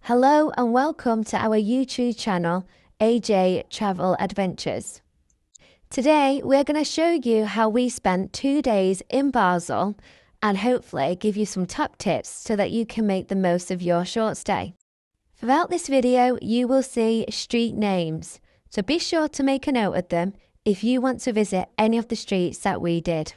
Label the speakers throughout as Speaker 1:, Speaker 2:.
Speaker 1: Hello and welcome to our YouTube channel, AJ Travel Adventures. Today we're going to show you how we spent 2 days in Basel and hopefully give you some top tips so that you can make the most of your short stay. Throughout this video you will see street names, so be sure to make a note of them if you want to visit any of the streets that we did.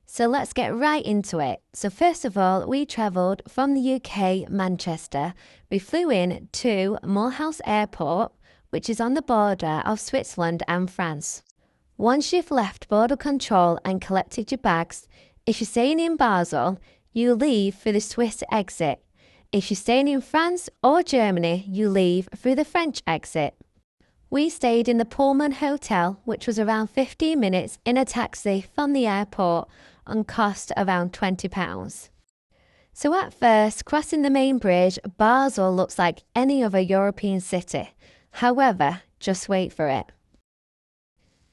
Speaker 1: So let's get right into it. So first of all, we travelled from the UK, Manchester. We flew in to Mulhouse Airport, which is on the border of Switzerland and France. Once you've left border control and collected your bags, if you're staying in Basel, you leave through the Swiss exit. If you're staying in France or Germany, you leave through the French exit. We stayed in the Pullman Hotel, which was around 15 minutes in a taxi from the airport, and cost around £20. So at first, crossing the main bridge, Basel looks like any other European city. However, just wait for it.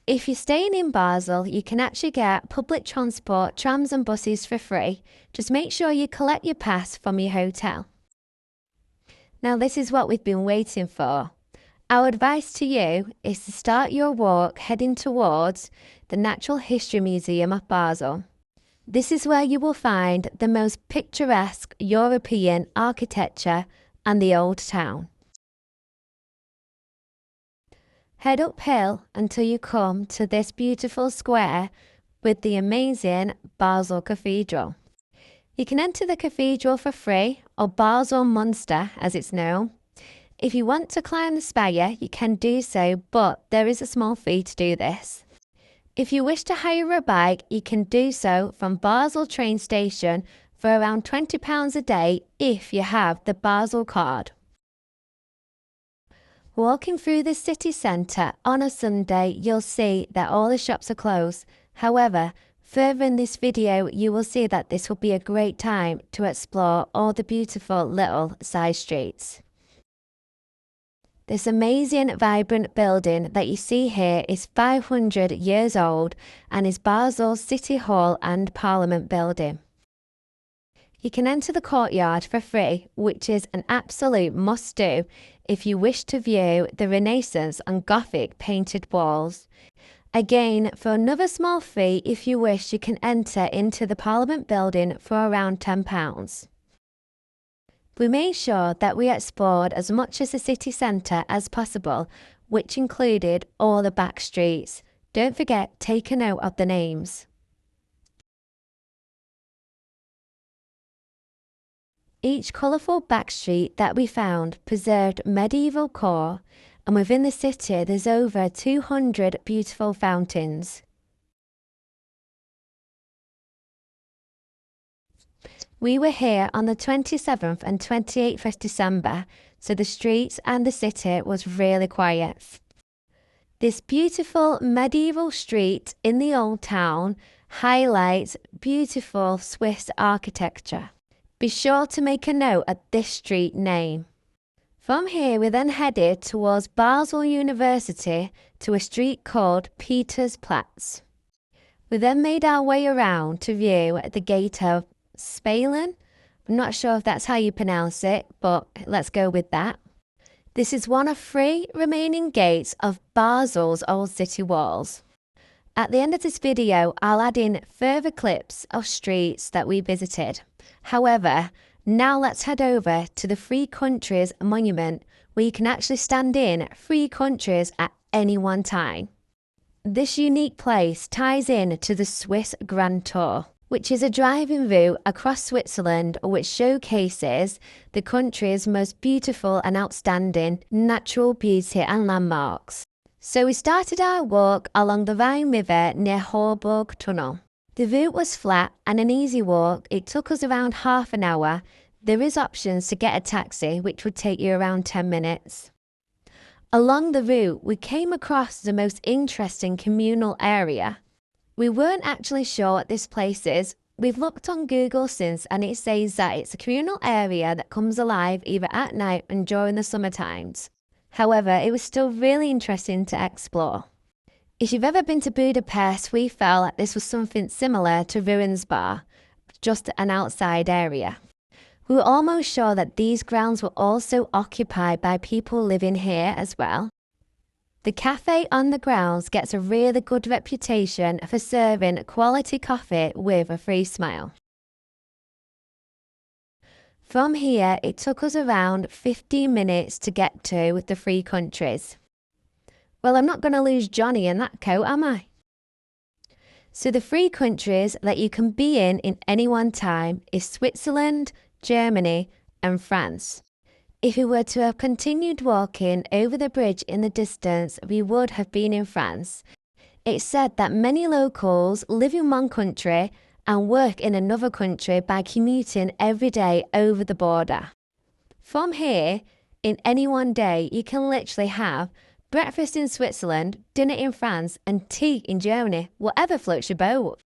Speaker 1: If you're staying in Basel, you can actually get public transport, trams and buses for free. Just make sure you collect your pass from your hotel. Now this is what we've been waiting for. Our advice to you is to start your walk heading towards the Natural History Museum of Basel. This is where you will find the most picturesque European architecture and the Old Town. Head uphill until you come to this beautiful square with the amazing Basel Cathedral. You can enter the cathedral for free, or Basel Monster as it's known. If you want to climb the spire, you can do so, but there is a small fee to do this. If you wish to hire a bike, you can do so from Basel train station for around £20 a day if you have the Basel card. Walking through the city centre on a Sunday, you'll see that all the shops are closed. However, further in this video, you will see that this will be a great time to explore all the beautiful little side streets. This amazing, vibrant building that you see here is 500 years old and is Basel's City Hall and Parliament building. You can enter the courtyard for free, which is an absolute must-do if you wish to view the Renaissance and Gothic painted walls. Again, for another small fee, if you wish, you can enter into the Parliament building for around £10. We made sure that we explored as much of the city centre as possible, which included all the back streets. Don't forget, take a note of the names. Each colourful back street that we found preserved medieval core, and within the city there's over 200 beautiful fountains. We were here on the 27th and 28th of December, so the streets and the city was really quiet. This beautiful medieval street in the Old Town highlights beautiful Swiss architecture. Be sure to make a note of this street name. From here we then headed towards Basel University to a street called Peter's Platz. We then made our way around to view the gate of Spalen. I'm not sure if that's how you pronounce it, but let's go with that. This is one of 3 remaining gates of Basel's old city walls. At the end of this video, I'll add in further clips of streets that we visited. However, now let's head over to the 3 countries monument, where you can actually stand in 3 countries at any one time. This unique place ties in to the Swiss Grand Tour, which is a driving route across Switzerland which showcases the country's most beautiful and outstanding natural beauty and landmarks. So we started our walk along the Rhine River near Horburg Tunnel. The route was flat and an easy walk. It took us around half an hour. There is options to get a taxi, which would take you around 10 minutes. Along the route, we came across the most interesting communal area. We weren't actually sure what this place is. We've looked on Google since and it says that it's a communal area that comes alive either at night and during the summer times. However, it was still really interesting to explore. If you've ever been to Budapest, we felt like this was something similar to Ruins Bar, just an outside area. We were almost sure that these grounds were also occupied by people living here as well. The cafe on the grounds gets a really good reputation for serving quality coffee with a free smile. From here, it took us around 15 minutes to get to the three countries. Well, I'm not going to lose Johnny in that coat, am I? So the three countries that you can be in any one time is Switzerland, Germany and France. If we were to have continued walking over the bridge in the distance, we would have been in France. It's said that many locals live in one country and work in another country by commuting every day over the border. From here, in any one day, you can literally have breakfast in Switzerland, dinner in France and tea in Germany, whatever floats your boat.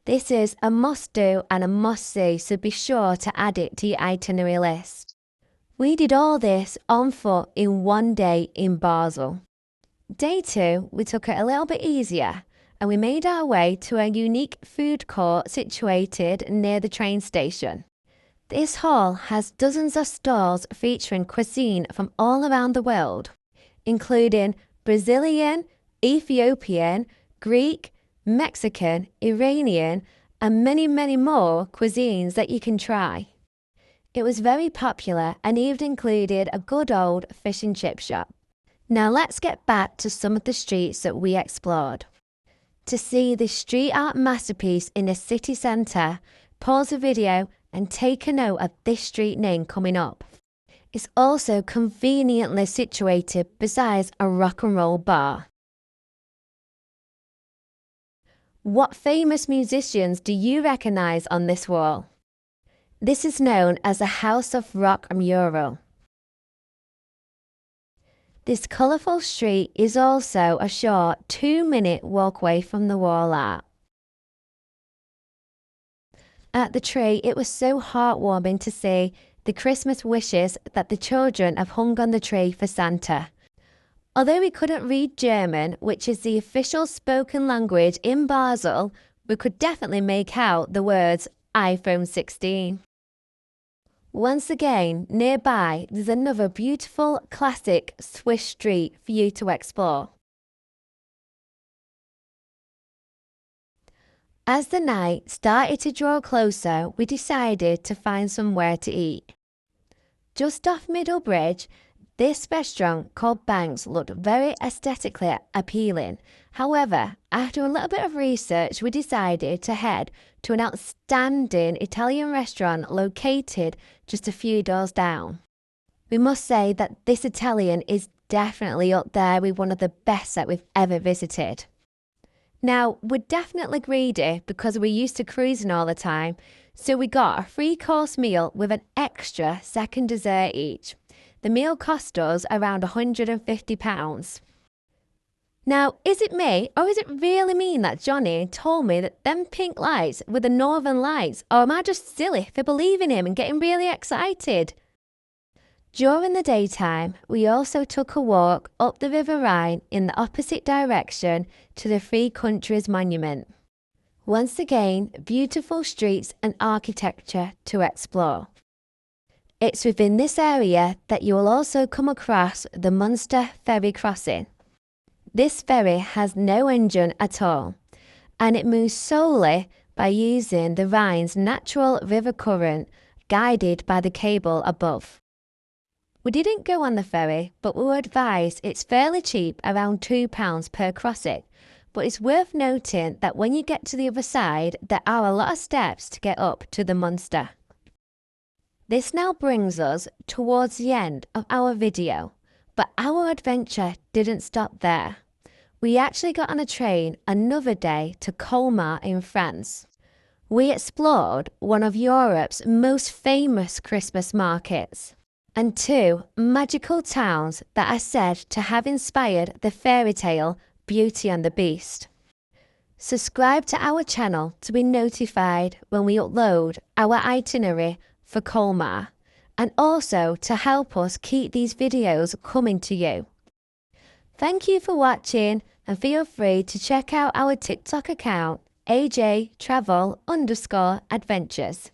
Speaker 1: This is a must-do and a must-see, so be sure to add it to your itinerary list. We did all this on foot in one day in Basel. Day 2, we took it a little bit easier and we made our way to a unique food court situated near the train station. This hall has dozens of stalls featuring cuisine from all around the world, including Brazilian, Ethiopian, Greek, Mexican, Iranian, and many, many more cuisines that you can try. It was very popular and even included a good old fish and chip shop. Now let's get back to some of the streets that we explored. To see this street art masterpiece in the city centre, pause the video and take a note of this street name coming up. It's also conveniently situated beside a rock and roll bar. What famous musicians do you recognise on this wall? This is known as the House of Rock mural. This colourful street is also a short 2-minute walkway from the wall art. At the tree, it was so heartwarming to see the Christmas wishes that the children have hung on the tree for Santa. Although we couldn't read German, which is the official spoken language in Basel, we could definitely make out the words iPhone 16. Once again, nearby, there's another beautiful, classic Swiss street for you to explore. As the night started to draw closer, we decided to find somewhere to eat. Just off Middle Bridge, this restaurant called Banks looked very aesthetically appealing. However, after a little bit of research, we decided to head to an outstanding Italian restaurant located just a few doors down. We must say that this Italian is definitely up there with one of the best that we've ever visited. Now, we're definitely greedy because we're used to cruising all the time, so we got a 3-course meal with an extra second dessert each. The meal cost us around £150. Now, is it me, or is it really mean that Johnny told me that them pink lights were the Northern Lights, or am I just silly for believing him and getting really excited? During the daytime, we also took a walk up the River Rhine in the opposite direction to the Three Countries Monument. Once again, beautiful streets and architecture to explore. It's within this area that you will also come across the Munster ferry crossing. This ferry has no engine at all, and it moves solely by using the Rhine's natural river current, guided by the cable above. We didn't go on the ferry, but we were advised it's fairly cheap, around £2 per crossing. But it's worth noting that when you get to the other side, there are a lot of steps to get up to the Munster. This now brings us towards the end of our video, but our adventure didn't stop there. We actually got on a train another day to Colmar in France. We explored one of Europe's most famous Christmas markets and 2 magical towns that are said to have inspired the fairy tale Beauty and the Beast. Subscribe to our channel to be notified when we upload our itinerary for Colmar, and also to help us keep these videos coming to you. Thank you for watching, and feel free to check out our TikTok account, AJ Travel_Adventures.